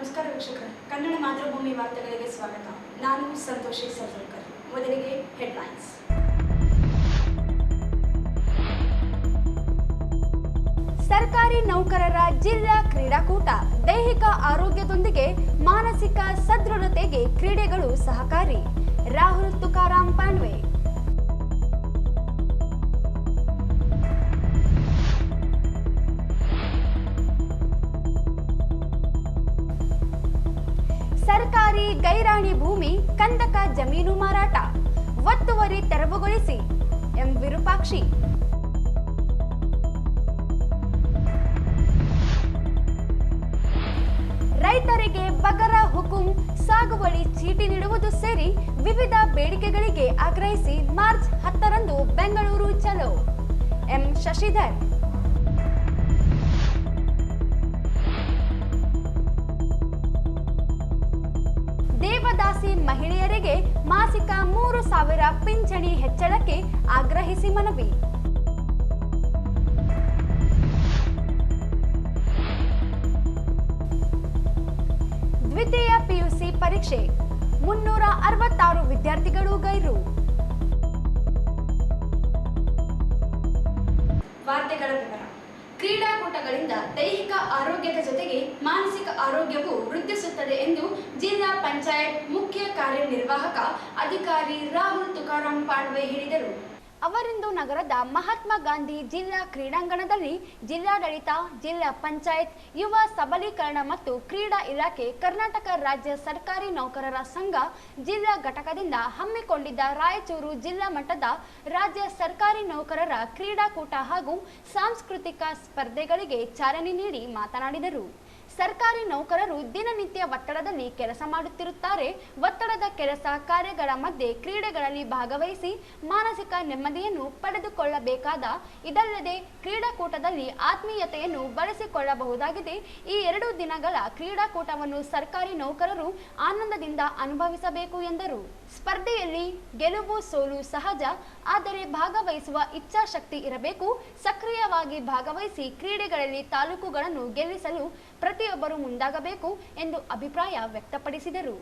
ನಮಸ್ಕಾರ ವೀಕ್ಷಕರೇ, ಕನ್ನಡ ಮಾತೃಭೂಮಿ ವಾರ್ತೆಗಳಿಗೆ ಸ್ವಾಗತ. ನಾನು ಸಂತೋಷಿ ಸರ್ಜಲ್ಕರ್. ಮೊದಲಿಗೆ ಹೆಡ್ಲೈನ್ಸ್. ಸರ್ಕಾರಿ ನೌಕರರ ಜಿಲ್ಲಾ ಕ್ರೀಡಾಕೂಟ. ದೈಹಿಕ ಆರೋಗ್ಯದೊಂದಿಗೆ ಮಾನಸಿಕ ಸದೃಢತೆಗೆ ಕ್ರೀಡೆಗಳು ಸಹಕಾರಿ. ರಾಹುಲ್ ತುಕಾರಾಮ್ ಪಾಂಡ್ವೆ. ಸರ್ಕಾರಿ ಗೈರಾಣಿ ಭೂಮಿ ಕಂದಕ ಜಮೀನು ಮಾರಾಟ, ಒತ್ತುವರಿ ತೆರವುಗೊಳಿಸಿ. ಎಂ ವಿರೂಪಾಕ್ಷಿ. ರೈತರಿಗೆ ಬಗರ ಹುಕುಂ, ಸಾಗುವಳಿ ಚೀಟಿ ನೀಡುವುದು ಸೇರಿ ವಿವಿಧ ಬೇಡಿಕೆಗಳಿಗೆ ಆಗ್ರಹಿಸಿ ಮಾರ್ಚ್ 10ರಂದು ಬೆಂಗಳೂರು ಚಲೋ. ಎಂ ಶಶಿಧರ್. ದೇವದಾಸಿ ಮಹಿಳೆಯರಿಗೆ ಮಾಸಿಕ 3,000 ಪಿಂಚಣಿ ಹೆಚ್ಚಳಕ್ಕೆ ಆಗ್ರಹಿಸಿ ಮನವಿ. ದ್ವಿತೀಯ ಪಿಯುಸಿ ಪರೀಕ್ಷೆ 366 ವಿದ್ಯಾರ್ಥಿಗಳು ಗೈರು. ವಾರ್ತೆಗಳ ವಿವರ. ಕ್ರೀಡಾಕೂಟಗಳಿಂದ ದೈಹಿಕ ಆರೋಗ್ಯದ ಜೊತೆಗೆ ಮಾನಸಿಕ ಆರೋಗ್ಯವು ವೃದ್ಧಿಸುತ್ತದೆ ಎಂದು ಜಿಲ್ಲಾ ಪಂಚಾಯತ್ ಮುಖ್ಯ ಕಾರ್ಯನಿರ್ವಾಹಕ ಅಧಿಕಾರಿ ರಾಹುಲ್ ತುಕಾರಾಮ್ ಪಾಂಡ್ವೆ ಹೇಳಿದರು. ಅವರಿಂದು ನಗರದ ಮಹಾತ್ಮ ಗಾಂಧಿ ಜಿಲ್ಲಾ ಕ್ರೀಡಾಂಗಣದಲ್ಲಿ ಜಿಲ್ಲಾಡಳಿತ, ಜಿಲ್ಲಾ ಪಂಚಾಯತ್, ಯುವ ಸಬಲೀಕರಣ ಮತ್ತು ಕ್ರೀಡಾ ಇಲಾಖೆ, ಕರ್ನಾಟಕ ರಾಜ್ಯ ಸರ್ಕಾರಿ ನೌಕರರ ಸಂಘ ಜಿಲ್ಲಾ ಘಟಕದಿಂದ ಹಮ್ಮಿಕೊಂಡಿದ್ದ ರಾಯಚೂರು ಜಿಲ್ಲಾ ಮಟ್ಟದ ರಾಜ್ಯ ಸರ್ಕಾರಿ ನೌಕರರ ಕ್ರೀಡಾಕೂಟ ಹಾಗೂ ಸಾಂಸ್ಕೃತಿಕ ಸ್ಪರ್ಧೆಗಳಿಗೆ ಚಾಲನೆ ನೀಡಿ ಮಾತನಾಡಿದರು. ಸರ್ಕಾರಿ ನೌಕರರು ದಿನನಿತ್ಯ ಒತ್ತಡದಲ್ಲಿ ಕೆಲಸ ಮಾಡುತ್ತಿರುತ್ತಾರೆ. ಒತ್ತಡದ ಕೆಲಸ ಕಾರ್ಯಗಳ ಮಧ್ಯೆ ಕ್ರೀಡೆಗಳಲ್ಲಿ ಭಾಗವಹಿಸಿ ಮಾನಸಿಕ ನೆಮ್ಮದಿಯನ್ನು ಪಡೆದುಕೊಳ್ಳಬೇಕಾದ. ಇದಲ್ಲದೆ ಕ್ರೀಡಾಕೂಟದಲ್ಲಿ ಆತ್ಮೀಯತೆಯನ್ನು ಬಳಸಿಕೊಳ್ಳಬಹುದಾಗಿದೆ. ಈ 2 ದಿನಗಳ ಕ್ರೀಡಾಕೂಟವನ್ನು ಸರ್ಕಾರಿ ನೌಕರರು ಆನಂದದಿಂದ ಅನುಭವಿಸಬೇಕು ಎಂದರು. ಸ್ಪರ್ಧೆಯಲ್ಲಿ ಗೆಲುವು ಸೋಲು ಸಹಜ, ಆದರೆ ಭಾಗವಹಿಸುವ ಇಚ್ಛಾಶಕ್ತಿ ಇರಬೇಕು. ಸಕ್ರಿಯವಾಗಿ ಭಾಗವಹಿಸಿ ಕ್ರೀಡೆಗಳಲ್ಲಿ ತಾಲೂಕುಗಳನ್ನು ಗೆಲ್ಲಿಸಲು ಪ್ರತಿಯೊಬ್ಬರು ಮುಂದಾಗಬೇಕು ಎಂದು ಅಭಿಪ್ರಾಯ ವ್ಯಕ್ತಪಡಿಸಿದರು.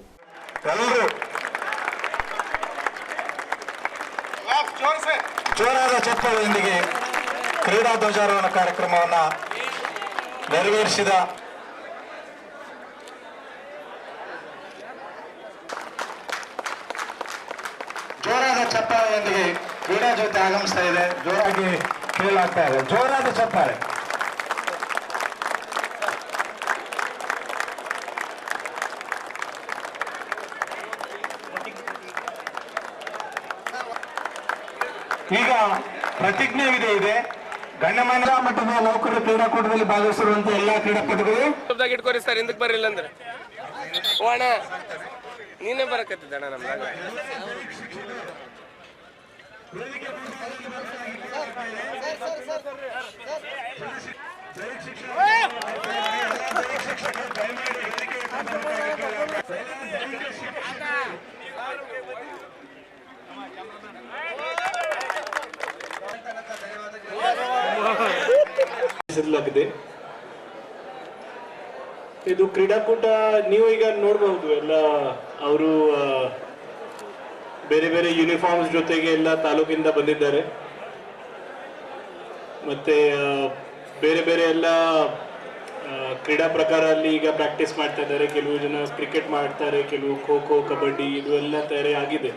ಜೋರಾದ ಚಪ್ಪಾಳೆಯೊಂದಿಗೆ ಕ್ರೀಡಾ ಧ್ವಜಾರೋಹಣ ಕಾರ್ಯಕ್ರಮವನ್ನು ನೆರವೇರಿಸಿದ ಜೋರಾದ ಚಪ್ಪಾಳೆಯೊಂದಿಗೆ ಕ್ರೀಡಾ ಜ್ಯೋತಿ ಆಗಮಿಸ್ತಾ ಇದೆ. ಜೋರಾಗಿ ಕೇಳಲಾಗ್ತಾ ಇದೆ. ಜೋರಾದ ಚಪ್ಪಾಳೆ. ಈಗ ಪ್ರತಿಜ್ಞೆ ಇದೆ. ಗಣ್ಯಮಾನ್ಯ ಮಟ್ಟದ ನೌಕರರ ಕ್ರೀಡಾಕೂಟದಲ್ಲಿ ಭಾಗವಹಿಸಿರುವಂತಹ ಎಲ್ಲಾ ಕ್ರೀಡಾಪಟುಗಳು ಇಟ್ಕೋರಿ ಸರ್, ಹಿಂದಕ್ಕೆ ಬರಲಿಲ್ಲ ಅಂದ್ರೆ ಅಣ್ಣ ನೀನೇ ಬರಕತ್ತಿದ್ದಣ್ಣ ನಮ್ದಾಗ. ಇದು ಕ್ರೀಡಾಕೂಟ ನೀವು ಈಗ ನೋಡಬಹುದು. ಎಲ್ಲ ಅವರು ಬೇರೆ ಬೇರೆ ಯೂನಿಫಾರ್ಮ್ಸ್ ಜೊತೆಗೆ ಎಲ್ಲ ತಾಲೂಕಿಂದ ಬಂದಿದ್ದಾರೆ. ಮತ್ತೆ ಬೇರೆ ಬೇರೆ ಎಲ್ಲ ಕ್ರೀಡಾ ಪ್ರಕಾರ ಅಲ್ಲಿ ಈಗ ಪ್ರಾಕ್ಟೀಸ್ ಮಾಡ್ತಾ ಇದ್ದಾರೆ. ಕೆಲವು ಜನ ಕ್ರಿಕೆಟ್ ಮಾಡ್ತಾರೆ, ಕೆಲವು ಖೋ ಖೋ, ಕಬಡ್ಡಿ ಇದು ಎಲ್ಲ ತಯಾರಿ ಆಗಿದೆ.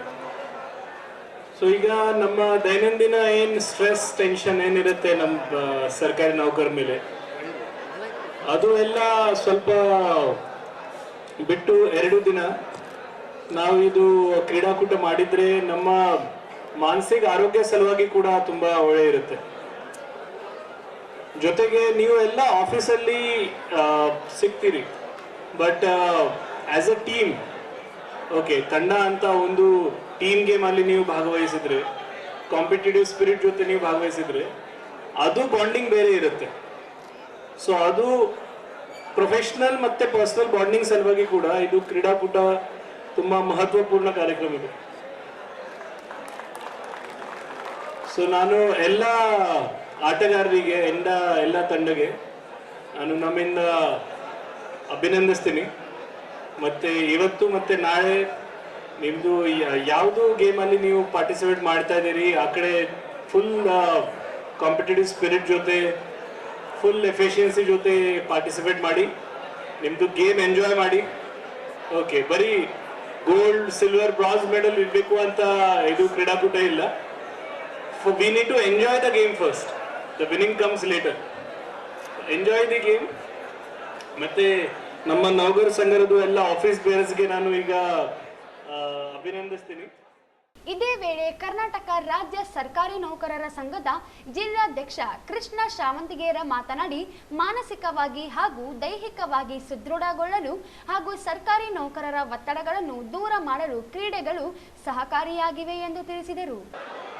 ಸೊ ಈಗ ನಮ್ಮ ದೈನಂದಿನ ಏನು ಸ್ಟ್ರೆಸ್ ಟೆನ್ಷನ್ ಏನಿರುತ್ತೆ ನಮ್ಮ ಸರ್ಕಾರಿ ನೌಕರ ಮೇಲೆ, ಅದು ಎಲ್ಲ ಸ್ವಲ್ಪ ಬಿಟ್ಟು 2 ದಿನ ನಾವು ಇದು ಕ್ರೀಡಾಕೂಟ ಮಾಡಿದ್ರೆ ನಮ್ಮ ಮಾನಸಿಕ ಆರೋಗ್ಯ ಸಲುವಾಗಿ ಕೂಡ ತುಂಬಾ ಒಳ್ಳೆ ಇರುತ್ತೆ. ಜೊತೆಗೆ ನೀವು ಎಲ್ಲ ಆಫೀಸಲ್ಲಿ ಸಿಗ್ತೀರಿ, but as a team, okay, ತಂಡ ಅಂತ ಒಂದು ಟೀಮ್ ಗೇಮ್ ಅಲ್ಲಿ ನೀವು ಭಾಗವಹಿಸಿದ್ರೆ, ಕಾಂಪಿಟೇಟಿವ್ ಸ್ಪಿರಿಟ್ ಜೊತೆ ನೀವು ಭಾಗವಹಿಸಿದ್ರೆ ಅದು ಬಾಂಡಿಂಗ್ ಬೇರೆ ಇರುತ್ತೆ. ಸೊ ಅದು ಪ್ರೊಫೆಷನಲ್ ಮತ್ತೆ ಪರ್ಸನಲ್ ಬಾಂಡಿಂಗ್ ಸಲುವಾಗಿ ಕೂಡ ಇದು ಕ್ರೀಡಾಕೂಟ ತುಂಬಾ ಮಹತ್ವಪೂರ್ಣ ಕಾರ್ಯಕ್ರಮ ಇದೆ. ಸೊ ನಾನು ಎಲ್ಲ ಆಟಗಾರರಿಗೆ ಎಲ್ಲ ತಂಡಕ್ಕೆ ನಾನು ನಮ್ಮಿಂದ ಅಭಿನಂದಿಸ್ತೀನಿ. ಮತ್ತು ಇವತ್ತು ಮತ್ತು ನಾಳೆ ನಿಮ್ಮದು ಯಾವುದು ಗೇಮಲ್ಲಿ ನೀವು ಪಾರ್ಟಿಸಿಪೇಟ್ ಮಾಡ್ತಾ ಇದ್ದೀರಿ ಆ ಕಡೆ ಫುಲ್ ಕಾಂಪಿಟೇಟಿವ್ ಸ್ಪಿರಿಟ್ ಜೊತೆ ಫುಲ್ ಎಫಿಷಿಯನ್ಸಿ ಜೊತೆ ಪಾರ್ಟಿಸಿಪೇಟ್ ಮಾಡಿ, ನಿಮ್ಮದು ಗೇಮ್ ಎಂಜಾಯ್ ಮಾಡಿ. ಓಕೆ, ಬರೀ ಗೋಲ್ಡ್ ಸಿಲ್ವರ್ ಬ್ರಾಂಜ್ ಮೆಡಲ್ ಇರಬೇಕು ಅಂತ ಇದು ಕ್ರೀಡಾಕೂಟ ಇಲ್ಲ. We need to enjoy the game first, the winning comes later. Enjoy the game. ಮತ್ತು ನಮ್ಮ ನೌಕರ ಸಂಘದ ಎಲ್ಲ ಆಫೀಸ್ ಬೇರರ್ಸ್ಗೆ ನಾನು ಈಗ ಅಭಿನಂದಿಸ್ತೀನಿ. ಇದೇ ವೇಳೆ ಕರ್ನಾಟಕ ರಾಜ್ಯ ಸರ್ಕಾರಿ ನೌಕರರ ಸಂಘದ ಜಿಲ್ಲಾಧ್ಯಕ್ಷ ಕೃಷ್ಣ ಶಾವಂತಿಗೇರ ಮಾತನಾಡಿ, ಮಾನಸಿಕವಾಗಿ ಹಾಗೂ ದೈಹಿಕವಾಗಿ ಸುದೃಢಗೊಳ್ಳಲು ಹಾಗೂ ಸರ್ಕಾರಿ ನೌಕರರ ಒತ್ತಡಗಳನ್ನು ದೂರ ಮಾಡಲು ಕ್ರೀಡೆಗಳು ಸಹಕಾರಿಯಾಗಿವೆ ಎಂದು ತಿಳಿಸಿದರು.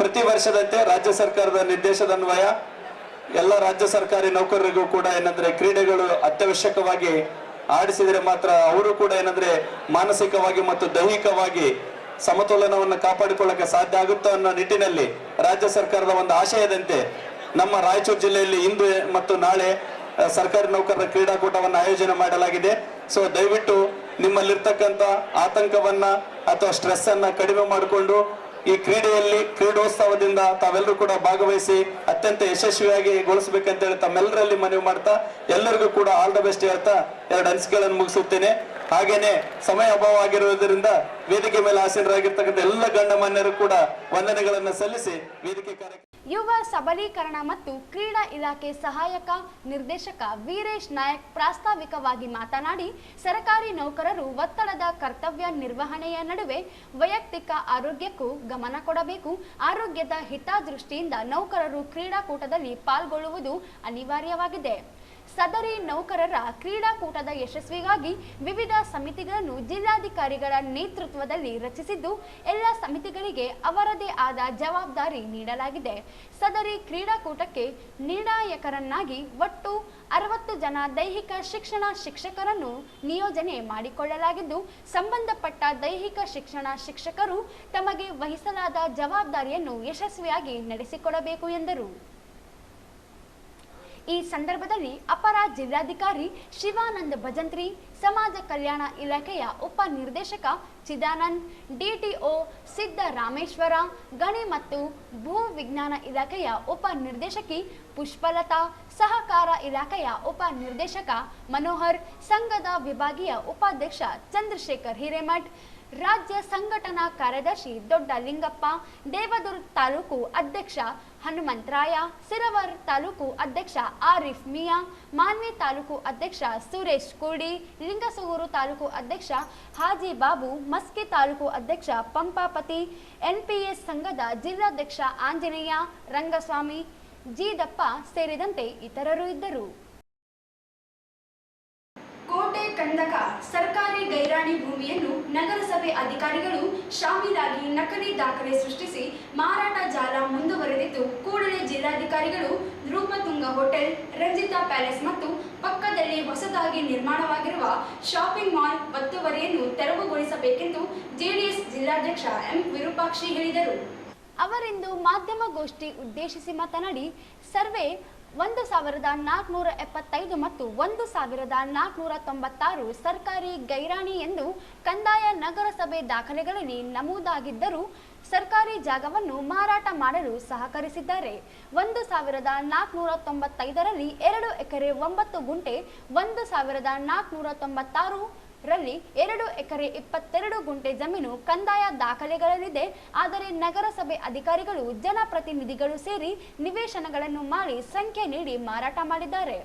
ಪ್ರತಿ ವರ್ಷದಂತೆ ರಾಜ್ಯ ಸರ್ಕಾರದ ನಿರ್ದೇಶದನ್ವಯ ಎಲ್ಲ ರಾಜ್ಯ ಸರ್ಕಾರಿ ನೌಕರರಿಗೂ ಕೂಡ ಏನಂದ್ರೆ ಕ್ರೀಡೆಗಳು ಅತ್ಯವಶ್ಯಕವಾಗಿ ಆಡಿಸಿದರೆ ಮಾತ್ರ ಅವರು ಕೂಡ ಏನಂದ್ರೆ ಮಾನಸಿಕವಾಗಿ ಮತ್ತು ದೈಹಿಕವಾಗಿ ಸಮತೋಲನವನ್ನು ಕಾಪಾಡಿಕೊಳ್ಳಕ್ಕೆ ಸಾಧ್ಯ ಆಗುತ್ತೋ ಅನ್ನೋ ನಿಟ್ಟಿನಲ್ಲಿ ರಾಜ್ಯ ಸರ್ಕಾರದ ಒಂದು ಆಶಯದಂತೆ ನಮ್ಮ ರಾಯಚೂರು ಜಿಲ್ಲೆಯಲ್ಲಿ ಇಂದು ಮತ್ತು ನಾಳೆ ಸರ್ಕಾರಿ ನೌಕರರ ಕ್ರೀಡಾಕೂಟವನ್ನು ಆಯೋಜನೆ ಮಾಡಲಾಗಿದೆ. ಸೊ ದಯವಿಟ್ಟು ನಿಮ್ಮಲ್ಲಿರ್ತಕ್ಕಂಥ ಆತಂಕವನ್ನ ಅಥವಾ ಸ್ಟ್ರೆಸ್ ಅನ್ನ ಕಡಿಮೆ ಮಾಡಿಕೊಂಡು ಈ ಕ್ರೀಡೋತ್ಸವದಿಂದ ತಾವೆಲ್ಲರೂ ಕೂಡ ಭಾಗವಹಿಸಿ ಅತ್ಯಂತ ಯಶಸ್ವಿಯಾಗಿ ಗೊಳಿಸಬೇಕಂತ ಹೇಳಿ ತಮ್ಮೆಲ್ಲರಲ್ಲಿ ಮನವಿ ಮಾಡ್ತಾ ಎಲ್ಲರಿಗೂ ಕೂಡ ಆಲ್ ದ ಬೆಸ್ಟ್ ಹೇಳ್ತಾ 2 ಅನಿಸಿಕೆಗಳನ್ನು ಮುಗಿಸುತ್ತೇನೆ. ಹಾಗೇನೆ ಸಮಯ ಅಭಾವ ಆಗಿರುವುದರಿಂದ ವೇದಿಕೆ ಮೇಲೆ ಆಸೀನರಾಗಿರ್ತಕ್ಕಂಥ ಎಲ್ಲ ಗಣ್ಯಮಾನ್ಯರು ಕೂಡ ವಂದನೆಗಳನ್ನು ಸಲ್ಲಿಸಿ ವೇದಿಕೆ ಕಾರ್ಯಕ್ರಮ. ಯುವ ಸಬಲೀಕರಣ ಮತ್ತು ಕ್ರೀಡಾ ಇಲಾಖೆ ಸಹಾಯಕ ನಿರ್ದೇಶಕ ವೀರೇಶ್ ನಾಯಕ್ ಪ್ರಾಸ್ತಾವಿಕವಾಗಿ ಮಾತನಾಡಿ, ಸರ್ಕಾರಿ ನೌಕರರು ಒತ್ತಡದ ಕರ್ತವ್ಯ ನಿರ್ವಹಣೆಯ ನಡುವೆ ವೈಯಕ್ತಿಕ ಆರೋಗ್ಯಕ್ಕೂ ಗಮನ ಕೊಡಬೇಕು. ಆರೋಗ್ಯದ ಹಿತದೃಷ್ಟಿಯಿಂದ ನೌಕರರು ಕ್ರೀಡಾಕೂಟದಲ್ಲಿ ಪಾಲ್ಗೊಳ್ಳುವುದು ಅನಿವಾರ್ಯವಾಗಿದೆ. ಸದರಿ ನೌಕರರ ಕ್ರೀಡಾಕೂಟದ ಯಶಸ್ವಿಗಾಗಿ ವಿವಿಧ ಸಮಿತಿಗಳನ್ನು ಜಿಲ್ಲಾಧಿಕಾರಿಗಳ ನೇತೃತ್ವದಲ್ಲಿ ರಚಿಸಿದ್ದು, ಎಲ್ಲ ಸಮಿತಿಗಳಿಗೆ ಅವರದೇ ಆದ ಜವಾಬ್ದಾರಿ ನೀಡಲಾಗಿದೆ. ಸದರಿ ಕ್ರೀಡಾಕೂಟಕ್ಕೆ ನಿರ್ಣಾಯಕರನ್ನಾಗಿ ಒಟ್ಟು 60 ಜನ ದೈಹಿಕ ಶಿಕ್ಷಣ ಶಿಕ್ಷಕರನ್ನು ನಿಯೋಜನೆ ಮಾಡಿಕೊಳ್ಳಲಾಗಿದ್ದು, ಸಂಬಂಧಪಟ್ಟ ದೈಹಿಕ ಶಿಕ್ಷಣ ಶಿಕ್ಷಕರು ತಮಗೆ ವಹಿಸಲಾದ ಜವಾಬ್ದಾರಿಯನ್ನು ಯಶಸ್ವಿಯಾಗಿ ನಡೆಸಿಕೊಡಬೇಕು ಎಂದರು. ಈ ಸಂದರ್ಭದಲ್ಲಿ ಅಪರ ಜಿಲ್ಲಾಧಿಕಾರಿ ಶಿವಾನಂದ ಭಜಂತ್ರಿ, ಸಮಾಜ ಕಲ್ಯಾಣ ಇಲಾಖೆಯ ಉಪ ನಿರ್ದೇಶಕ ಚಿದಾನಂದ್, ಡಿಟಿಒ ಸಿದ್ದರಾಮೇಶ್ವರ, ಗಣಿ ಮತ್ತು ಭೂ ವಿಜ್ಞಾನ ಇಲಾಖೆಯ ಉಪ ನಿರ್ದೇಶಕಿ ಪುಷ್ಪಲತಾ, ಸಹಕಾರ ಇಲಾಖೆಯ ಉಪ ನಿರ್ದೇಶಕ ಮನೋಹರ್, ಸಂಘದ ವಿಭಾಗೀಯ ಉಪಾಧ್ಯಕ್ಷ ಚಂದ್ರಶೇಖರ್ ಹಿರೇಮಠ್, ರಾಜ್ಯ ಸಂಘಟನಾ ಕಾರ್ಯದರ್ಶಿ ದೊಡ್ಡ ಲಿಂಗಪ್ಪ, ದೇವದುರ್ಗ ತಾಲೂಕು ಅಧ್ಯಕ್ಷ ಹನುಮಂತರಾಯ, ಸಿರವರ್ ತಾಲೂಕು ಅಧ್ಯಕ್ಷ ಆರಿಫ್ ಮಿಯಾ, ಮಾನ್ವಿ ತಾಲೂಕು ಅಧ್ಯಕ್ಷ ಸುರೇಶ್ ಕೂಡಿ, ಲಿಂಗಸೂರು ತಾಲೂಕು ಅಧ್ಯಕ್ಷ ಹಾಜಿ ಬಾಬು, ಮಸ್ಕಿ ತಾಲೂಕು ಅಧ್ಯಕ್ಷ ಪಂಪಾಪತಿ, ಎನ್ಪಿಎಸ್ ಸಂಘದ ಜಿಲ್ಲಾಧ್ಯಕ್ಷ ಆಂಜನೇಯ, ರಂಗಸ್ವಾಮಿ, ಜೀದಪ್ಪ ಸೇರಿದಂತೆ ಇತರರು ಇದ್ದರು. ಕೋಟೆ ಕಂದಕ ಸರ್ಕಾರಿ ಗೈರಾಣಿ ಭೂಮಿಯನ್ನು ನಗರಸಭೆ ಅಧಿಕಾರಿಗಳು ಶಾಮೀಲಾಗಿ ನಕಲಿ ದಾಖಲೆ ಸೃಷ್ಟಿಸಿ ಮಾರಾಟ ಜಾಲ ಮುಂದುವರೆದಿದ್ದು, ಕೂಡಲೇ ಜಿಲ್ಲಾಧಿಕಾರಿಗಳು ರೂಪತುಂಗ ಹೋಟೆಲ್, ರಂಜಿತಾ ಪ್ಯಾಲೇಸ್ ಮತ್ತು ಪಕ್ಕದಲ್ಲಿ ಹೊಸದಾಗಿ ನಿರ್ಮಾಣವಾಗಿರುವ ಶಾಪಿಂಗ್ ಮಾಲ್ ಒತ್ತುವರಿಯನ್ನು ತೆರವುಗೊಳಿಸಬೇಕೆಂದು ಜೆಡಿಎಸ್ ಜಿಲ್ಲಾಧ್ಯಕ್ಷ ಎಂ ವಿರೂಪಾಕ್ಷಿ ಹೇಳಿದರು. ಅವರಿಂದು ಮಾಧ್ಯಮಗೋಷ್ಠಿ ಉದ್ದೇಶಿಸಿ ಮಾತನಾಡಿ, ಸರ್ವೆ 1475 ಮತ್ತು 1496 ಸರ್ಕಾರಿ ಗೈರಾಣಿ ಎಂದು ಕಂದಾಯ ನಗರಸಭೆ ದಾಖಲೆಗಳಲ್ಲಿ ನಮೂದಾಗಿದ್ದರೂ ಸರ್ಕಾರಿ ಜಾಗವನ್ನು ಮಾರಾಟ ಮಾಡಲು ಸಹಕರಿಸಿದ್ದಾರೆ. 1495ರಲ್ಲಿ 2 ಎಕರೆ 9 ಗುಂಟೆ, 1496 ರಲ್ಲಿ 2 ಎಕರೆ 22 ಗುಂಟೆ ಜಮೀನು ಕಂದಾಯ ದಾಖಲೆಗಳಲ್ಲಿದೆ. ಆದರೆ ನಗರಸಭೆ ಅಧಿಕಾರಿಗಳು ಜನಪ್ರತಿನಿಧಿಗಳು ಸೇರಿ ನಿವೇಶನಗಳನ್ನು ಮಾಡಿ ಸಂಖ್ಯೆ ನೀಡಿ ಮಾರಾಟ ಮಾಡಿದ್ದಾರೆ.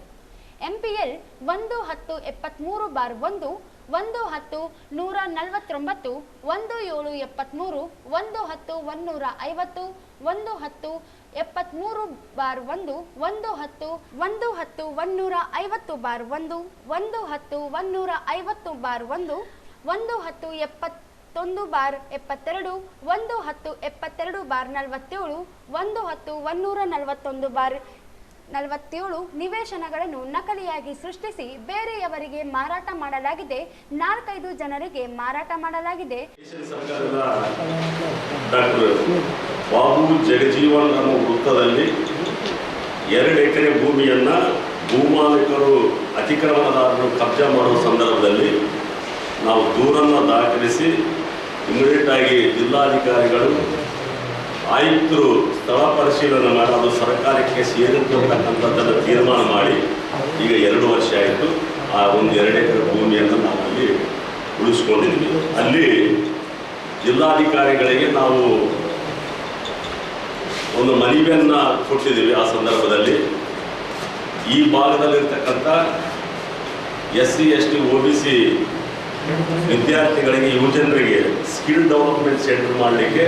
ಎಂಪಿಎಲ್ 11073/1, 110-149, 1773, 110-150, 110-173/1, 110-150/1, 110-150/1, 110-150/1, 110-71/72, 110-72/47, 110-141/47 ನಿವೇಶನಗಳನ್ನು ನಕಲಿಯಾಗಿ ಸೃಷ್ಟಿಸಿ ಬೇರೆಯವರಿಗೆ ಮಾರಾಟ ಮಾಡಲಾಗಿದೆ. 4-5 ಜನರಿಗೆ ಮಾರಾಟ ಮಾಡಲಾಗಿದೆ. ಸರ್ಕಾರದ ಡಾಕ್ಟರ್ ಬಾಬು ಜಗಜೀವನ್ ಅನ್ನೋ ವೃತ್ತದಲ್ಲಿ 2 ಎಕರೆ ಭೂಮಿಯನ್ನು ಭೂಮಾಲೀಕರು ಅತಿಕ್ರಮಣದಾರರು ಕಬ್ಜಾ ಮಾಡುವ ಸಂದರ್ಭದಲ್ಲಿ ನಾವು ದೂರನ್ನು ದಾಖಲಿಸಿ ಇಮಿಡಿಯೇಟ್ ಆಗಿ ಜಿಲ್ಲಾಧಿಕಾರಿಗಳು ಆಯುಕ್ತರು ಸ್ಥಳ ಪರಿಶೀಲನೆ ಮಾಡಿ ಅದು ಸರ್ಕಾರಕ್ಕೆ ಸೇರಿರ್ತಕ್ಕಂಥದ್ದನ್ನು ತೀರ್ಮಾನ ಮಾಡಿ ಈಗ 2 ವರ್ಷ ಆಯಿತು. ಆ ಒಂದು 2 ಎಕರೆ ಭೂಮಿಯನ್ನು ನಾವು ಅಲ್ಲಿ ಉಳಿಸ್ಕೊಂಡಿದ್ವಿ. ಅಲ್ಲಿ ಜಿಲ್ಲಾಧಿಕಾರಿಗಳಿಗೆ ನಾವು ಒಂದು ಮನವಿಯನ್ನು ಕೊಟ್ಟಿದ್ದೀವಿ. ಆ ಸಂದರ್ಭದಲ್ಲಿ ಈ ಭಾಗದಲ್ಲಿರ್ತಕ್ಕಂಥ SC ST OBC ವಿದ್ಯಾರ್ಥಿಗಳಿಗೆ ಯುವಜನರಿಗೆ ಸ್ಕಿಲ್ ಡೆವಲಪ್ಮೆಂಟ್ ಸೆಂಟರ್ ಮಾಡಲಿಕ್ಕೆ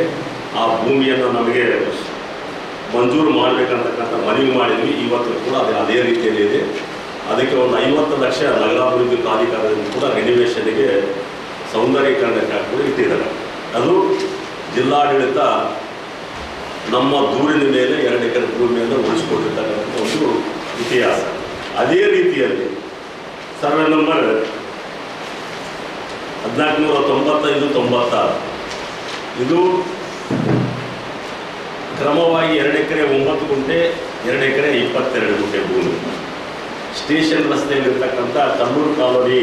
ಆ ಭೂಮಿಯನ್ನು ನಮಗೆ ಮಂಜೂರು ಮಾಡಬೇಕಂತಕ್ಕಂಥ ಮನವಿ ಮಾಡಿದ್ವಿ. ಇವತ್ತು ಕೂಡ ಅದೇ ರೀತಿಯಲ್ಲಿ ಇದೆ. ಅದಕ್ಕೆ ಒಂದು 50 ಲಕ್ಷ ನಗರಾಭಿವೃದ್ಧಿ ಪ್ರಾಧಿಕಾರದಿಂದ ಕೂಡ ರೆನಿವೇಷನ್ಗೆ ಸೌಂದರ್ಯೀಕರಣಕ್ಕೆ ಕೂಡ ಇಟ್ಟಿದ್ದಾರೆ. ಅದು ಜಿಲ್ಲಾಡಳಿತ ನಮ್ಮ ದೂರಿನ ಮೇಲೆ 2 ಎಕರೆ ಭೂಮಿಯನ್ನು ಉಳಿಸಿಕೊಂಡಿರ್ತಕ್ಕಂಥ ಒಂದು ಇತಿಹಾಸ. ಅದೇ ರೀತಿಯಲ್ಲಿ ಸರ್ವೆ ನಂಬರ್ 1495-96 ಇದು ಕ್ರಮವಾಗಿ 2 ಎಕರೆ 9 ಗುಂಟೆ, 2 ಎಕರೆ 22 ಗುಂಟೆ ಭೂಮಿ ಸ್ಟೇಷನ್ ರಸ್ತೆಯಲ್ಲಿರ್ತಕ್ಕಂಥ ಕಲ್ಲೂರು ಕಾಲೋನಿ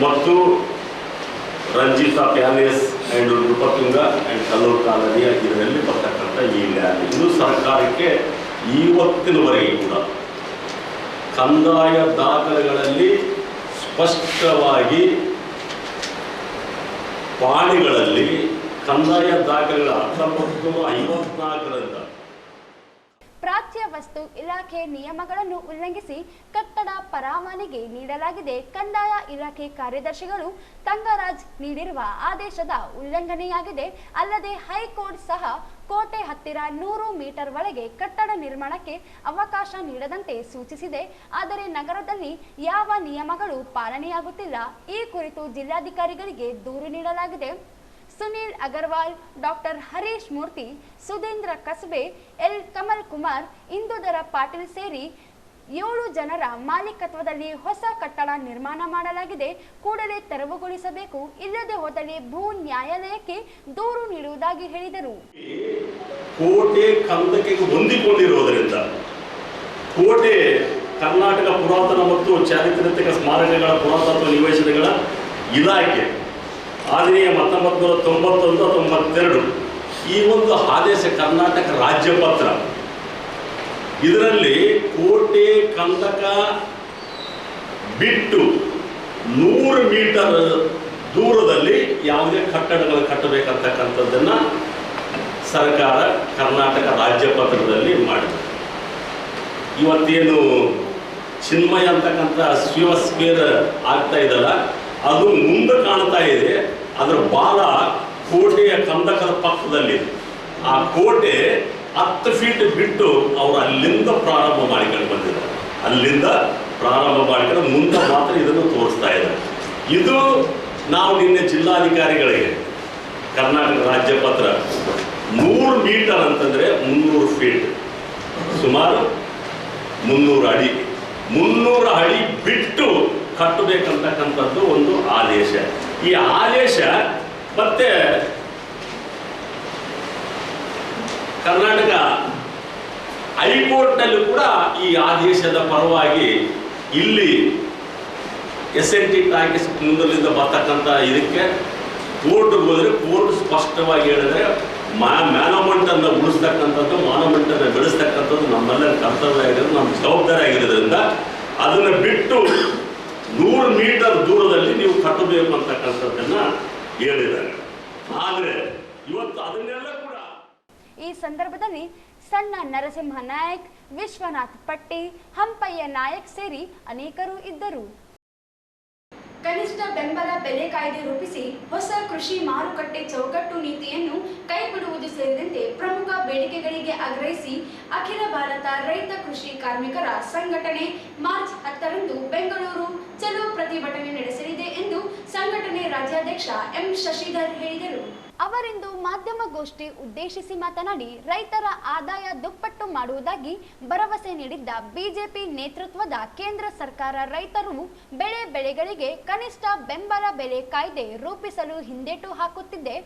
ಮತ್ತು Ranjitha palace and Nrupatunga and Kallur ಕಾಲೋನಿಯ ಇದರಲ್ಲಿ ಬರ್ತಕ್ಕಂಥ ಈ ಲ್ಯಾಂಡ್ ಇದು ಸರ್ಕಾರಕ್ಕೆ ಇವತ್ತಿನವರೆಗೆ ಕೂಡ ಕಂದಾಯ ದಾಖಲೆಗಳಲ್ಲಿ ಸ್ಪಷ್ಟವಾಗಿ ಪಾಣಿಗಳಲ್ಲಿ ಕಂದಾಯ ದಾಖಲೆಗಳ 1954ರಿಂದ ಪ್ರಾಚ್ಯ ವಸ್ತು ಇಲಾಖೆ ನಿಯಮಗಳನ್ನು ಉಲ್ಲಂಘಿಸಿ ಕಟ್ಟಡ ಪರವಾನಗಿ ನೀಡಲಾಗಿದೆ. ಕಂದಾಯ ಇಲಾಖೆ ಕಾರ್ಯದರ್ಶಿಗಳು ತಂಗರಾಜ್ ನೀಡಿರುವ ಆದೇಶದ ಉಲ್ಲಂಘನೆಯಾಗಿದೆ. ಅಲ್ಲದೆ ಹೈಕೋರ್ಟ್ ಸಹ ಕೋಟೆ ಹತ್ತಿರ 100 ಮೀಟರ್ ಒಳಗೆ ಕಟ್ಟಡ ನಿರ್ಮಾಣಕ್ಕೆ ಅವಕಾಶ ನೀಡದಂತೆ ಸೂಚಿಸಿದೆ. ಆದರೆ ನಗರದಲ್ಲಿ ಯಾವ ನಿಯಮಗಳು ಪಾಲನೆಯಾಗುತ್ತಿಲ್ಲ. ಈ ಕುರಿತು ಜಿಲ್ಲಾಧಿಕಾರಿಗಳಿಗೆ ದೂರು ನೀಡಲಾಗಿದೆ. ಸುನೀಲ್ ಅಗರ್ವಾಲ್, ಡಾಕ್ಟರ್ ಹರೀಶ್ ಮೂರ್ತಿ, ಸುಧೀಂದ್ರ ಕಸಬೆ, ಎಲ್ ಕಮಲ್ ಕುಮಾರ್, ಇಂದುಧರ ಪಾಟೀಲ್ ಸೇರಿ 7 ಜನರ ಮಾಲೀಕತ್ವದಲ್ಲಿ ಹೊಸ ಕಟ್ಟಡ ನಿರ್ಮಾಣ ಮಾಡಲಾಗಿದೆ. ಕೂಡಲೇ ತೆರವುಗೊಳಿಸಬೇಕು. ಇಲ್ಲದೆ ಹೋದಲ್ಲಿ ಭೂ ನ್ಯಾಯಾಲಯಕ್ಕೆ ದೂರು ನೀಡುವುದಾಗಿ ಹೇಳಿದರು. ಕೋಟೆ ಕಂದಕ್ಕೆ ಹೊಂದಿಕೊಂಡಿರುವುದರಿಂದ ಕೋಟೆ ಕರ್ನಾಟಕ ಪುರಾತನ ಮತ್ತು ಚಾರಿತ್ರಿಕ ಸ್ಮಾರಕಗಳ ಪುರಾತತ್ವ ನಿವೇಶನಗಳ ಇಲಾಖೆ ಆಧೀನ 1991-92 ಈ ಒಂದು ಆದೇಶ ಕರ್ನಾಟಕ ರಾಜ್ಯ ಪತ್ರ ಇದರಲ್ಲಿ ಕೋಟೆ ಕಂದಕ ಬಿಟ್ಟು 100 ಮೀಟರ್ ದೂರದಲ್ಲಿ ಯಾವುದೇ ಕಟ್ಟಡಗಳು ಕಟ್ಟಬೇಕಂತಕ್ಕಂಥದ್ದನ್ನು ಸರ್ಕಾರ ಕರ್ನಾಟಕ ರಾಜ್ಯ ಪತ್ರದಲ್ಲಿ ಮಾಡಿದೆ. ಇವತ್ತೇನು ಚಿನ್ಮಯ ಅಂತಕ್ಕಂಥ ಸ್ಕ್ವೇರ್ ಆಗ್ತಾ ಇದಲ್ಲ, ಅದು ಮುಂದೆ ಕಾಣ್ತಾ ಇದೆ. ಅದರ ಬಾಲ ಕೋಟೆಯ ಕಂದಕದ ಪಕ್ಕದಲ್ಲಿ. ಆ ಕೋಟೆ 10 ಫೀಟ್ ಬಿಟ್ಟು ಅವರು ಅಲ್ಲಿಂದ ಪ್ರಾರಂಭ ಮಾಡಿಕೊಂಡು ಬಂದಿದ್ದಾರೆ. ಅಲ್ಲಿಂದ ಪ್ರಾರಂಭ ಮಾಡಿಕೊಂಡು ಮುಂದೆ ಮಾತ್ರ ಇದನ್ನು ತೋರಿಸ್ತಾ ಇದ್ದಾರೆ. ಇದು ನಾವು ನಿನ್ನೆ ಜಿಲ್ಲಾಧಿಕಾರಿಗಳಿಗೆ ಕರ್ನಾಟಕ ರಾಜ್ಯ ಪತ್ರ 100 ಮೀಟರ್ ಅಂತಂದರೆ 300 ಫೀಟ್, ಸುಮಾರು 300 ಅಡಿ, 300 ಅಡಿ ಬಿಟ್ಟು ಕಟ್ಟಬೇಕಂತಕ್ಕಂಥದ್ದು ಒಂದು ಆದೇಶ. ಈ ಆದೇಶ ಮತ್ತೆ ಕರ್ನಾಟಕ ಹೈಕೋರ್ಟ್ನಲ್ಲೂ ಕೂಡ ಈ ಆದೇಶದ ಪರವಾಗಿ ಇಲ್ಲಿ SNT ಟಾಕೀಸ್ ಮುಂದಲಿಂದ ಬರ್ತಕ್ಕಂಥ ಇದಕ್ಕೆ ಕೋರ್ಟ್ಗೆ ಹೋದರೆ ಕೋರ್ಟ್ ಸ್ಪಷ್ಟವಾಗಿ ಹೇಳಿದ್ರೆ ಮ್ಯಾನಮೆಂಟ್ ಅನ್ನು ಉಳಿಸ್ತಕ್ಕಂಥದ್ದು, ಮಾನಮೆಂಟ್ ಅನ್ನು ಬೆಳೆಸ್ತಕ್ಕಂಥದ್ದು ನಮ್ಮೆಲ್ಲರ ಕರ್ತವ್ಯ ಆಗಿರೋದು, ನಮ್ಮ ಜವಾಬ್ದಾರಿ ಆಗಿರೋದ್ರಿಂದ ಅದನ್ನು ಬಿಟ್ಟು 100 ಮೀಟರ್ ದೂರದಲ್ಲಿ ನೀವು ಕಟ್ಟಬೇಕು ಅಂತಕ್ಕಂಥದ್ದನ್ನ ಹೇಳಿದ್ದಾರೆ. ಆದರೆ ಇವತ್ತು ಅದನ್ನೆಲ್ಲ ಕೂಡ ಈ ಸಂದರ್ಭದಲ್ಲಿ ಸಣ್ಣ ನರಸಿಂಹ ನಾಯಕ್, ವಿಶ್ವನಾಥ್ ಪಟ್ಟಿ, ಹಂಪಯ್ಯ ನಾಯಕ್ ಸೇರಿ ಅನೇಕರು ಇದ್ದರು. ಕನಿಷ್ಠ ಬೆಂಬಲ ಬೆಲೆ ಕಾಯ್ದೆ ರೂಪಿಸಿ ಹೊಸ ಕೃಷಿ ಮಾರುಕಟ್ಟೆ ಚೌಕಟ್ಟು ನೀತಿಯನ್ನು ಕೈಬಿಡುವುದು ಸೇರಿದಂತೆ ಪ್ರಮುಖ ಬೇಡಿಕೆಗಳಿಗೆ ಆಗ್ರಹಿಸಿ ಅಖಿಲ ಭಾರತ ರೈತ ಕೃಷಿ ಕಾರ್ಮಿಕರ ಸಂಘಟನೆ ಮಾರ್ಚ್ 10ರಂದು ಬೆಂಗಳೂರು ಚಲೋ ಪ್ರತಿಭಟನೆ ನಡೆಸಲಿದೆ ಎಂದು ಸಂಘಟನೆ ರಾಜ್ಯಾಧ್ಯಕ್ಷ ಎಂ ಶಶಿಧರ್ ಹೇಳಿದರು. ಅವರಿಂದು ಮಾಧ್ಯಮಗೋಷ್ಠಿ ಉದ್ದೇಶಿಸಿ ಮಾತನಾಡಿ, ರೈತರ ಆದಾಯ ದುಪ್ಪಟ್ಟು ಮಾಡುವುದಾಗಿ ಭರವಸೆ ನೀಡಿದ್ದ ಬಿಜೆಪಿ ನೇತೃತ್ವದ ಕೇಂದ್ರ ಸರ್ಕಾರ ರೈತರು ಬೆಳೆಗಳಿಗೆ ಕನಿಷ್ಠ ಬೆಂಬಲ ಬೆಲೆ ಕಾಯ್ದೆ ರೂಪಿಸಲು ಹಿಂದೇಟು ಹಾಕುತ್ತಿದೆ.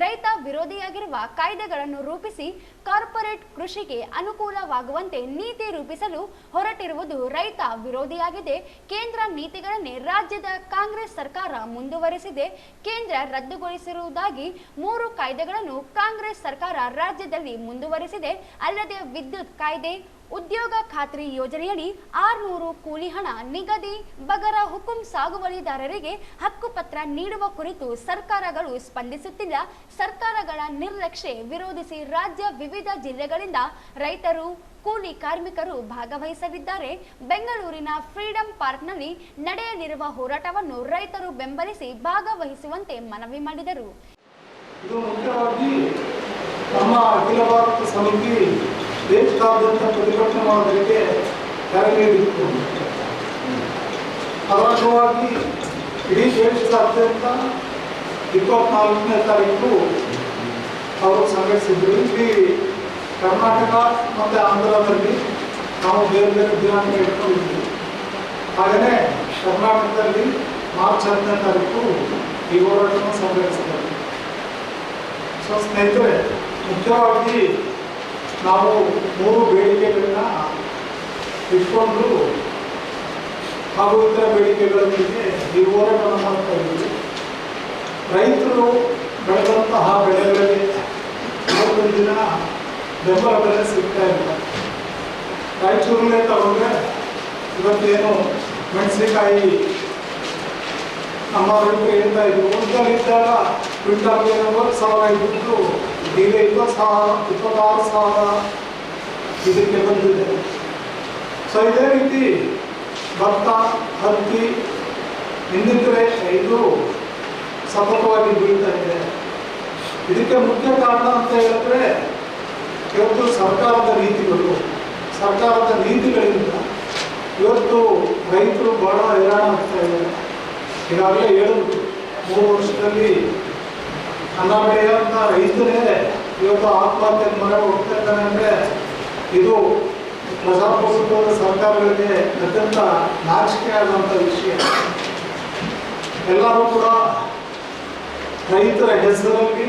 ರೈತ ವಿರೋಧಿಯಾಗಿರುವ ಕಾಯ್ದೆಗಳನ್ನು ರೂಪಿಸಿ ಕಾರ್ಪೊರೇಟ್ ಕೃಷಿಗೆ ಅನುಕೂಲವಾಗುವಂತೆ ನೀತಿ ರೂಪಿಸಲು ಹೊರಟಿರುವುದು ರೈತ ವಿರೋಧಿಯಾಗಿದೆ. ಕೇಂದ್ರ ನೀತಿಗಳನ್ನೇ ರಾಜ್ಯದ ಕಾಂಗ್ರೆಸ್ ಸರ್ಕಾರ ಮುಂದುವರೆಸಿದೆ. ಕೇಂದ್ರ ರದ್ದುಗೊಳಿಸಿರುವುದಾಗಿ 3 ಕಾಯ್ದೆಗಳನ್ನು ಕಾಂಗ್ರೆಸ್ ಸರ್ಕಾರ ರಾಜ್ಯದಲ್ಲಿ ಮುಂದುವರೆಸಿದೆ. ಅಲ್ಲದೆ ವಿದ್ಯುತ್ ಕಾಯ್ದೆ, ಉದ್ಯೋಗ ಖಾತ್ರಿ ಯೋಜನೆಯಡಿ 600 ಕೂಲಿ ಹಣ ನಿಗದಿ, ಬಗರ ಹುಕುಂ ಸಾಗುವಳಿದಾರರಿಗೆ ಹಕ್ಕುಪತ್ರ ನೀಡುವ ಕುರಿತು ಸರ್ಕಾರಗಳು ಸ್ಪಂದಿಸುತ್ತಿಲ್ಲ. ಸರ್ಕಾರಗಳ ನಿರ್ಲಕ್ಷ್ಯ ವಿರೋಧಿಸಿ ರಾಜ್ಯ ವಿವಿಧ ಜಿಲ್ಲೆಗಳಿಂದ ರೈತರು, ಕೂಲಿ ಕಾರ್ಮಿಕರು ಭಾಗವಹಿಸಲಿದ್ದಾರೆ. ಬೆಂಗಳೂರಿನ ಫ್ರೀಡಂ ಪಾರ್ಕ್ನಲ್ಲಿ ನಡೆಯಲಿರುವ ಹೋರಾಟವನ್ನು ರೈತರು ಬೆಂಬಲಿಸಿ ಭಾಗವಹಿಸುವಂತೆ ಮನವಿ ಮಾಡಿದರು. ಇದು ಮುಖ್ಯವಾಗಿ ನಮ್ಮ ಅಖಿಲ ಭಾರತ ಸಮಿತಿ ದೇಶದಾದ್ಯಂತ ಪ್ರತಿಭಟನೆ ಮಾಡೋದಕ್ಕೆ ಕರೆ ನೀಡಿತ್ತು. ಅದರ ಅಂಗವಾಗಿ ಇಡೀ ದೇಶದಾದ್ಯಂತ 24ನೇ ತಾರೀಕು ಅವರು ಸಂಘಟಿಸಿದ್ರು. ಇಲ್ಲಿ ಕರ್ನಾಟಕ ಮತ್ತು ಆಂಧ್ರದಲ್ಲಿ ನಾವು ಬೇರೆ ಬೇರೆ ದಿನಾಂಕ ಇಟ್ಕೊಂಡಿದ್ವಿ. ಹಾಗೆಯೇ ಕರ್ನಾಟಕದಲ್ಲಿ ಮಾರ್ಚ್ 10ನೇ ತಾರೀಕು ಈ ಹೋರಾಟವನ್ನು ಸಂಘಟಿಸಿದ್ದಾರೆ. ಸೊ ಸ್ನೇಹಿತರೆ, ಮುಖ್ಯವಾಗಿ ನಾವು 3 ಬೇಡಿಕೆಗಳನ್ನ ಇಟ್ಕೊಂಡು ಹಾಗೂ ಇತರ ಬೇಡಿಕೆಗಳ ಮೇಲೆ ಈ ಹೋರಾಟವನ್ನು ಮಾಡ್ತಾ ಇದ್ದೀವಿ. ರೈತರು ಬೆಳೆದಂತಹ ಬೆಳೆಗಳಿಗೆ ಇವತ್ತಿನ ದಿನ ಬೆಂಬಲ ಬೆಲೆ ಸಿಗ್ತಾ ಇಲ್ಲ. ರಾಯಚೂರಲ್ಲೇ ತಗೊಂಡ್ರೆ ಇವತ್ತೇನು ಮೆಣಸಿನಕಾಯಿ ನಮ್ಮ ರೈತರು ಹೇಳ್ತಾ ಇದ್ರು, ಒಂದಲ್ಲಿದ್ದಾಗ ಕ್ವಿಂಟಾಲ್ಗೆ 40,000 ಇದ್ದು ಈಗ 26,000 ಇದಕ್ಕೆ ಬಂದಿದೆ. ಸೊ ಇದೇ ರೀತಿ ಭತ್ತ, ಹತ್ತಿ, ಇನ್ನಿತರೆ ಇದು ಸತತವಾಗಿ ಬೀಳ್ತಾ ಇದೆ. ಇದಕ್ಕೆ ಮುಖ್ಯ ಕಾರಣ ಅಂತ ಹೇಳಿದ್ರೆ ಇವತ್ತು ಸರ್ಕಾರದ ನೀತಿಗಳಿಂದ ಇವತ್ತು ರೈತರು ಬಹಳ ಹೈರಾಣ ಆಗ್ತಾ ಇದ್ದಾರೆ. ಈಗಾಗಲೇ ಹೇಳಿದ್ರು, 3 ವರ್ಷದಲ್ಲಿ ಅನ್ನ ಬೆಳೆಯುವಂಥ ರೈತನೇ ಇವತ್ತು ಆತ್ಮಹತ್ಯೆ ಮೊರೆ ಹೋಗ್ತಾ ಇದ್ದಾನೆ. ಅಂದರೆ ಇದು ಪ್ರಜಾಪ್ರಭುತ್ವದ ಸರ್ಕಾರಗಳಿಗೆ ಅತ್ಯಂತ ನಾಚಿಕೆ ಆದಂಥ ವಿಷಯ. ಎಲ್ಲರೂ ಕೂಡ ರೈತರ ಹೆಸರಲ್ಲಿ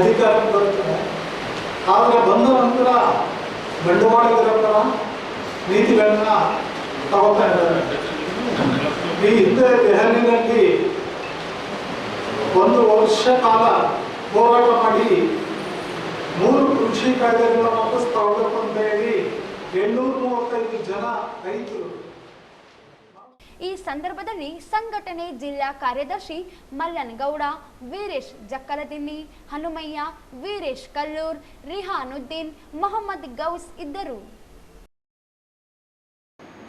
ಅಧಿಕಾರಕ್ಕೆ ಬರ್ತಾರೆ. ಆದರೆ ಬಂದ ನಂತರ ಬಂಡವಾಳಗಳ ಪರ ನೀತಿಗಳನ್ನ ತಗೋತಾ ಇದ್ದಾರೆ. ಈ ಹಿಂದೆ ದೆಹಲಿಯಲ್ಲಿ 1 ವರ್ಷ ಕಾಲ ಹೋರಾಟ ಮಾಡಿ 3 ಕೃಷಿ ಕಾಯ್ದೆಗಳನ್ನ ವಾಪಸ್ ತಗೋಬೇಕು ಅಂತ ಹೇಳಿ 835 ಜನ ರೈತರು. ಈ ಸಂದರ್ಭದಲ್ಲಿ ಸಂಘಟನೆ ಜಿಲ್ಲಾ ಕಾರ್ಯದರ್ಶಿ ಮಲ್ಲನಗೌಡ, ವೀರೇಶ್ ಜಕ್ಕಲದಿನ್ನಿ, ಹನುಮಯ್ಯ, ವೀರೇಶ್ ಕಲ್ಲೂರ್, ರಿಹಾನುದ್ದೀನ್, ಮೊಹಮ್ಮದ್ ಗೌಸ್ ಇದ್ದರು.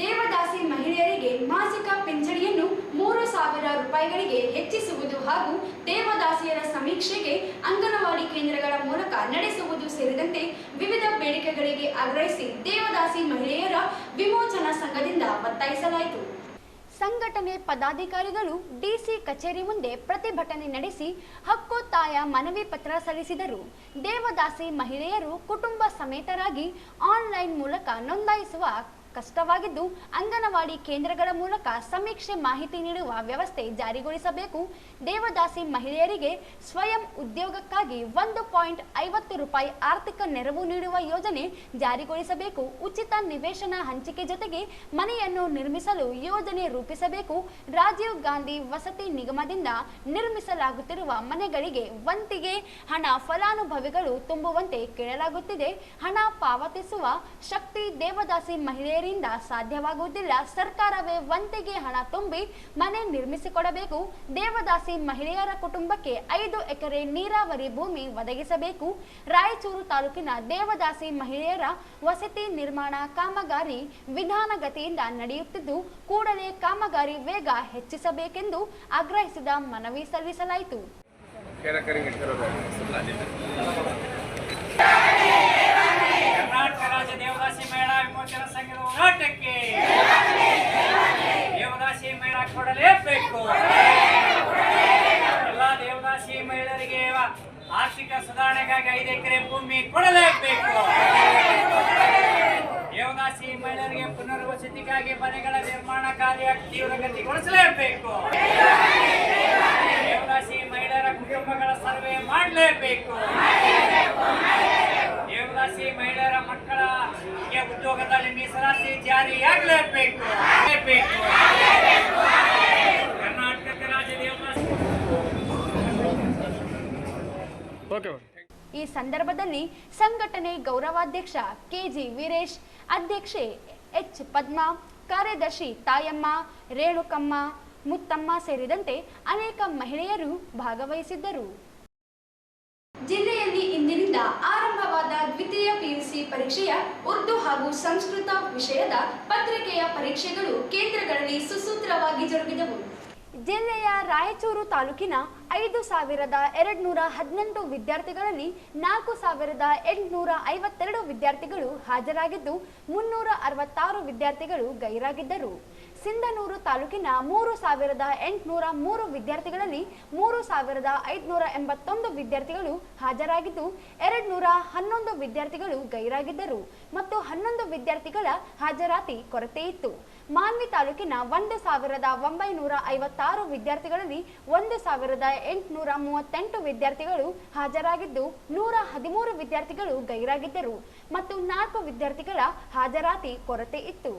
ದೇವದಾಸಿ ಮಹಿಳೆಯರಿಗೆ ಮಾಸಿಕ ಪಿಂಚಣಿಯನ್ನು 3,000 ರೂಪಾಯಿಗಳಿಗೆ ಹೆಚ್ಚಿಸುವುದು ಹಾಗೂ ದೇವದಾಸಿಯರ ಸಮೀಕ್ಷೆಗೆ ಅಂಗನವಾಡಿ ಕೇಂದ್ರಗಳ ಮೂಲಕ ನಡೆಸುವುದು ಸೇರಿದಂತೆ ವಿವಿಧ ಬೇಡಿಕೆಗಳಿಗೆ ಆಗ್ರಹಿಸಿ ದೇವದಾಸಿ ಮಹಿಳೆಯರ ವಿಮೋಚನಾ ಸಂಘದಿಂದ ಒತ್ತಾಯಿಸಲಾಯಿತು. ಸಂಘಟನೆ ಪದಾಧಿಕಾರಿಗಳು ಡಿಸಿ ಕಚೇರಿ ಮುಂದೆ ಪ್ರತಿಭಟನೆ ನಡೆಸಿ ಹಕ್ಕೊತ್ತಾಯ ಮನವಿ ಪತ್ರ ಸಲ್ಲಿಸಿದರು. ದೇವದಾಸಿ ಮಹಿಳೆಯರು ಕುಟುಂಬ ಸಮೇತರಾಗಿ ಆನ್ಲೈನ್ ಮೂಲಕ ನೋಂದಾಯಿಸುವ ಕಷ್ಟವಾಗಿದ್ದು, ಅಂಗನವಾಡಿ ಕೇಂದ್ರಗಳ ಮೂಲಕ ಸಮೀಕ್ಷೆ ಮಾಹಿತಿ ನೀಡುವ ವ್ಯವಸ್ಥೆ ಜಾರಿಗೊಳಿಸಬೇಕು. ದೇವದಾಸಿ ಮಹಿಳೆಯರಿಗೆ ಸ್ವಯಂ ಉದ್ಯೋಗಕ್ಕಾಗಿ 1.50 ರೂಪಾಯಿ ಆರ್ಥಿಕ ನೆರವು ನೀಡುವ ಯೋಜನೆ ಜಾರಿಗೊಳಿಸಬೇಕು. ಉಚಿತ ನಿವೇಶನ ಹಂಚಿಕೆ ಜೊತೆಗೆ ಮನೆಯನ್ನು ನಿರ್ಮಿಸಲು ಯೋಜನೆ ರೂಪಿಸಬೇಕು. ರಾಜೀವ್ ಗಾಂಧಿ ವಸತಿ ನಿಗಮದಿಂದ ನಿರ್ಮಿಸಲಾಗುತ್ತಿರುವ ಮನೆಗಳಿಗೆ ವಂತಿಗೆ ಹಣ ಫಲಾನುಭವಿಗಳು ತುಂಬುವಂತೆ ಕೇಳಲಾಗುತ್ತಿದೆ. ಹಣ ಪಾವತಿಸುವ ಶಕ್ತಿ ದೇವದಾಸಿ ಮಹಿಳೆಯರಿಂದ ಸಾಧ್ಯವಾಗುವುದಿಲ್ಲ. ಸರ್ಕಾರವೇ ವಂತಿಗೆ ಹಣ ತುಂಬಿ ಮನೆ ನಿರ್ಮಿಸಿಕೊಡಬೇಕು. ದೇವದಾಸಿ ಮಹಿಳೆಯರ ಕುಟುಂಬಕ್ಕೆ 5 ಎಕರೆ ನೀರಾವರಿ ಭೂಮಿ ಒದಗಿಸಬೇಕು. ರಾಯಚೂರು ತಾಲೂಕಿನ ದೇವದಾಸಿ ಮಹಿಳೆಯರ ವಸತಿ ನಿರ್ಮಾಣ ಕಾಮಗಾರಿ ನಿಧಾನಗತಿಯಿಂದ ನಡೆಯುತ್ತಿದ್ದು, ಕೂಡಲೇ ಕಾಮಗಾರಿ ವೇಗ ಹೆಚ್ಚಿಸಬೇಕೆಂದು ಆಗ್ರಹಿಸಿದ ಮನವಿ ಸಲ್ಲಿಸಲಾಯಿತು. ಕರ್ನಾಟಕ ರಾಜ್ಯ ದೇವದಾಸಿ ಮಹಿಳಾ ವಿಮೋಚನಾ ಸಂಘದ ಹೋರಾಟಕ್ಕೆ ದೇವದಾಸಿ ಮಹಿಳಾ ಕೊಡಲೇಬೇಕು. ಎಲ್ಲ ದೇವದಾಸಿ ಮಹಿಳೆಯರಿಗೆ 5 ಎಕರೆ ಭೂಮಿ ಕೊಡಲೇಬೇಕು. ದೇವದಾಸಿ ಮಹಿಳೆಯರಿಗೆ ಪುನರ್ವಸತಿಗಾಗಿ ಮನೆಗಳ ನಿರ್ಮಾಣ ಕಾರ್ಯ ತೀವ್ರಗತಿಗೊಳಿಸಲೇಬೇಕು. ದೇವದಾಸಿ ಮಹಿಳೆಯರ ಕುಟುಂಬಗಳ ಸರ್ವೆ ಮಾಡಲೇಬೇಕು. ದೇವದಾಸಿ ಮಹಿಳೆಯರ ಮಕ್ಕಳಿಗೆ ಉದ್ಯೋಗದಲ್ಲಿ ಮೀಸಲಾತಿ ಜಾರಿಯಾಗಲೇಬೇಕು. ಕರ್ನಾಟಕ ರಾಜ್ಯ ದೇವದಾಸಿ ಈ ಸಂದರ್ಭದಲ್ಲಿ ಸಂಘಟನೆ ಗೌರವಾಧ್ಯಕ್ಷ ಕೆಜಿ ವೀರೇಶ್, ಅಧ್ಯಕ್ಷೆ ಎಚ್ ಪದ್ಮಾ, ಕಾರ್ಯದರ್ಶಿ ತಾಯಮ್ಮ, ರೇಣುಕಮ್ಮ, ಮುತ್ತಮ್ಮ ಸೇರಿದಂತೆ ಅನೇಕ ಮಹಿಳೆಯರು ಭಾಗವಹಿಸಿದ್ದರು. ಜಿಲ್ಲೆಯಲ್ಲಿ ಇಂದಿನಿಂದ ಆರಂಭವಾದ ದ್ವಿತೀಯ ಪಿಯುಸಿ ಪರೀಕ್ಷೆಯ ಉರ್ದು ಹಾಗೂ ಸಂಸ್ಕೃತ ವಿಷಯದ ಪತ್ರಿಕೆಯ ಪರೀಕ್ಷೆಗಳು ಕೇಂದ್ರಗಳಲ್ಲಿ ಸುಸೂತ್ರವಾಗಿ ಜರುಗಿದವು. ಜಿಲ್ಲೆಯ ರಾಯಚೂರು ತಾಲೂಕಿನ 5218 ವಿದ್ಯಾರ್ಥಿಗಳಲ್ಲಿ 4852 ವಿದ್ಯಾರ್ಥಿಗಳು ಹಾಜರಾಗಿದ್ದು 366 ವಿದ್ಯಾರ್ಥಿಗಳು ಗೈರಾಗಿದ್ದರು. ಸಿಂಧನೂರು ತಾಲೂಕಿನ 3803 ವಿದ್ಯಾರ್ಥಿಗಳಲ್ಲಿ 3581 ವಿದ್ಯಾರ್ಥಿಗಳು ಹಾಜರಾಗಿದ್ದು 211 ವಿದ್ಯಾರ್ಥಿಗಳು ಗೈರಾಗಿದ್ದರು ಮತ್ತು 11 ವಿದ್ಯಾರ್ಥಿಗಳ ಹಾಜರಾತಿ ಕೊರತೆ ಇತ್ತು. ಮಾನ್ವಿ ತಾಲೂಕಿನ 1956 ವಿದ್ಯಾರ್ಥಿಗಳಲ್ಲಿ 1838 ವಿದ್ಯಾರ್ಥಿಗಳು ಹಾಜರಾಗಿದ್ದು 113 ವಿದ್ಯಾರ್ಥಿಗಳು ಗೈರಾಗಿದ್ದರು ಮತ್ತು 4 ವಿದ್ಯಾರ್ಥಿಗಳ ಹಾಜರಾತಿ ಕೊರತೆ ಇತ್ತು.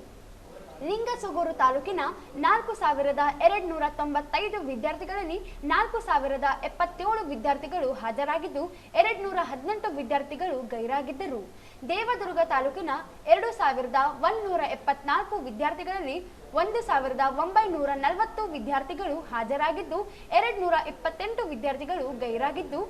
ಲಿಂಗಸೂಗೂರು ತಾಲೂಕಿನ 4295 ವಿದ್ಯಾರ್ಥಿಗಳಲ್ಲಿ 4077 ವಿದ್ಯಾರ್ಥಿಗಳು ಹಾಜರಾಗಿದ್ದು 218 ವಿದ್ಯಾರ್ಥಿಗಳು ಗೈರಾಗಿದ್ದರು. ದೇವದುರ್ಗ ತಾಲೂಕಿನ 2174 ವಿದ್ಯಾರ್ಥಿಗಳಲ್ಲಿ 1940 ವಿದ್ಯಾರ್ಥಿಗಳು ಹಾಜರಾಗಿದ್ದು 228 ವಿದ್ಯಾರ್ಥಿಗಳು ಗೈರಾಗಿದ್ದು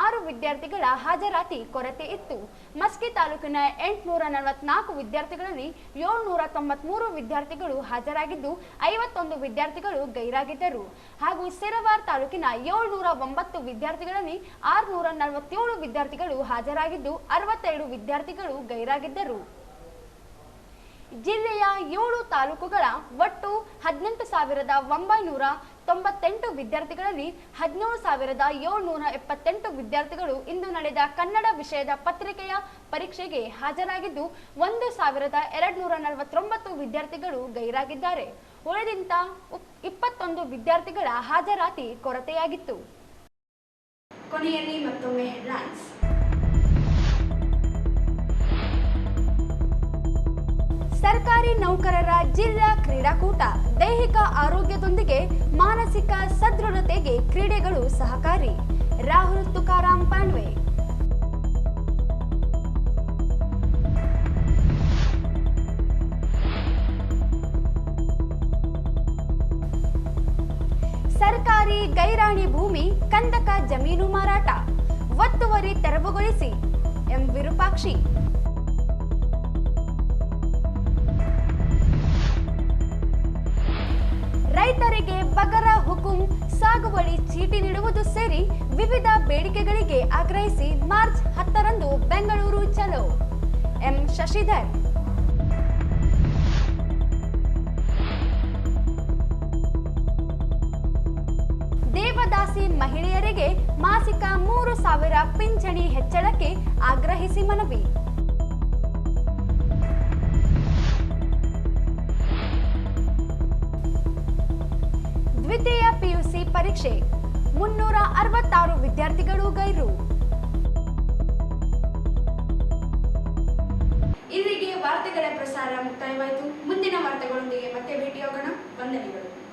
6 ವಿದ್ಯಾರ್ಥಿಗಳ ಹಾಜರಾತಿ ಕೊರತೆ ಇತ್ತು. ಮಸ್ಕಿ ತಾಲೂಕಿನ 844 ವಿದ್ಯಾರ್ಥಿಗಳಲ್ಲಿ 793 ವಿದ್ಯಾರ್ಥಿಗಳು ಹಾಜರಾಗಿದ್ದು 51 ವಿದ್ಯಾರ್ಥಿಗಳು ಗೈರಾಗಿದ್ದರು ಹಾಗೂ ಸಿರವಾರ್ ತಾಲೂಕಿನ 709 ವಿದ್ಯಾರ್ಥಿಗಳಲ್ಲಿ 647 ವಿದ್ಯಾರ್ಥಿಗಳು ಹಾಜರಾಗಿದ್ದು 62 ವಿದ್ಯಾರ್ಥಿಗಳು ಗೈರಾಗಿದ್ದರು. ಜಿಲ್ಲೆಯ 7 ತಾಲೂಕುಗಳ ಒಟ್ಟು 18998 ವಿದ್ಯಾರ್ಥಿಗಳಲ್ಲಿ 17778 ವಿದ್ಯಾರ್ಥಿಗಳು ಇಂದು ನಡೆದ ಕನ್ನಡ ವಿಷಯದ ಪತ್ರಿಕೆಯ ಪರೀಕ್ಷೆಗೆ ಹಾಜರಾಗಿದ್ದು 1249 ವಿದ್ಯಾರ್ಥಿಗಳು ಗೈರಾಗಿದ್ದಾರೆ. ಉಳಿದಂತ 21 ವಿದ್ಯಾರ್ಥಿಗಳ ಹಾಜರಾತಿ ಕೊರತೆಯಾಗಿತ್ತು. ಕೊನೆಯಲ್ಲಿ ಮತ್ತೊಮ್ಮೆ ಹೆಡ್ಲೈನ್ಸ್. ಸರ್ಕಾರಿ ನೌಕರರ ಜಿಲ್ಲಾ ಕ್ರೀಡಾಕೂಟ, ದೈಹಿಕ ಆರೋಗ್ಯದೊಂದಿಗೆ ಮಾನಸಿಕ ಸದೃಢತೆಗೆ ಕ್ರೀಡೆಗಳು ಸಹಕಾರಿ. ರಾಹುಲ್ ತುಕಾರಾಮ್ ಪಾಂಡ್ವೆ. ಸರ್ಕಾರಿ ಗೈರಾಣಿ ಭೂಮಿ ಕಂದಕ ಜಮೀನು ಮಾರಾಟ, ಒತ್ತುವರಿ ತೆರವುಗೊಳಿಸಿ. ಎಂ ವಿರೂಪಾಕ್ಷಿ. ರೈತರಿಗೆ ಬಗರ ಹುಕುಂ, ಸಾಗುವಳಿ ಚೀಟಿ ನೀಡುವುದು ಸೇರಿ ವಿವಿಧ ಬೇಡಿಕೆಗಳಿಗೆ ಆಗ್ರಹಿಸಿ ಮಾರ್ಚ್ 10ರಂದು ಬೆಂಗಳೂರು ಚಲೋ. ಎಂ ಶಶಿಧರ್. ದೇವದಾಸಿ ಮಹಿಳೆಯರಿಗೆ ಮಾಸಿಕ 3000 ಪಿಂಚಣಿ ಹೆಚ್ಚಳಕ್ಕೆ ಆಗ್ರಹಿಸಿ ಮನವಿ. ದ್ವಿತೀಯ ಪಿಯುಸಿ ಪರೀಕ್ಷೆ 366 ವಿದ್ಯಾರ್ಥಿಗಳು ಗೈರು. ಇಲ್ಲಿಗೆ ವಾರ್ತೆಗಳ ಪ್ರಸಾರ ಮುಕ್ತಾಯವಾಯಿತು. ಮುಂದಿನ ವಾರ್ತೆಗಳೊಂದಿಗೆ ಮತ್ತೆ ಭೇಟಿಯಾಗೋಣ. ವಂದನೆಗಳು.